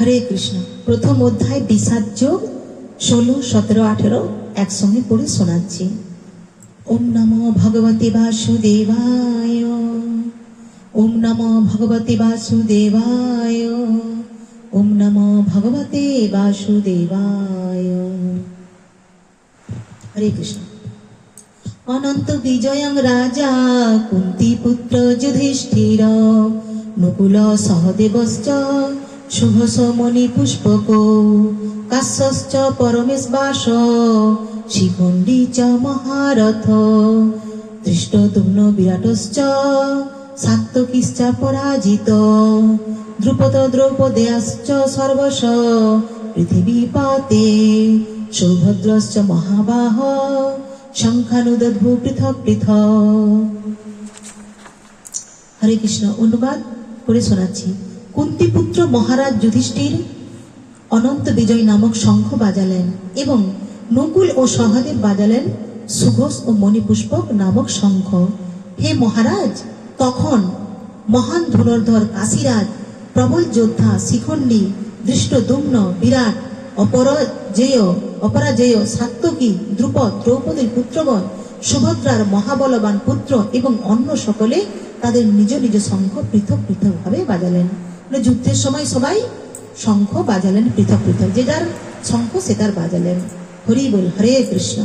হরে কৃষ্ণ। প্রথম অধ্যায় বিষাদ যোগ 16, 17, 18 একসঙ্গে পড়ে শোনাচ্ছি। ওম নমো ভগবতে বাসুদেবায়। ওম নমো ভগবতে বাসুদেবায়। ওম নমো ভগবতে বাসুদেবায়। হরে কৃষ্ণ। অনন্ত বিজয়ং রাজা কুন্তি পুত্র যুধিষ্ঠির নকুল সহদেবশ্চ শুভস মণি পুষ্পক কাশ্যশ্চ পরমেশ্বাস শিখণ্ডী চ মহারথ ধৃষ্টদ্যুম্ন বিরাটশ্চ সাত্যকীশ্চ পরাজিত দ্রুপদ দ্রৌপদেয়াশ্চ সর্বশ পৃথিবীপতে সৌভদ্রশ্চ মহাবাহ শঙ্খানুদদ্ভু পৃথক পৃথক। হরে কৃষ্ণ। অনুবাদ করে শোনাচ্ছি। কুন্তিপুত্র মহারাজ যুধিষ্ঠির অনন্ত বিজয় নামক শঙ্খ বাজালেন এবং নকুল ও সহদেব বাজালেন সুঘোষ ও মণিপুষ্পক নামক শঙ্খ। হে মহারাজ, তখন মহান ধনুর্ধর কাশীরাজ, প্রবল যোদ্ধা শিখণ্ডী, দৃষ্টদ্যুম্ন, বিরাট, অপরাজেয়, সাত্যকী, দ্রুপদ, দ্রৌপদীর পুত্রগণ, সুভদ্রার মহাবলবান পুত্র এবং অন্য সকলে তাদের নিজ নিজ শঙ্খ পৃথক পৃথক ভাবে বাজালেন। যুদ্ধের সময় সবাই শঙ্খ বাজালেন পৃথক পৃথক, যে যার শঙ্খ সে তার বাজালেন। হরি বল। হরে কৃষ্ণ।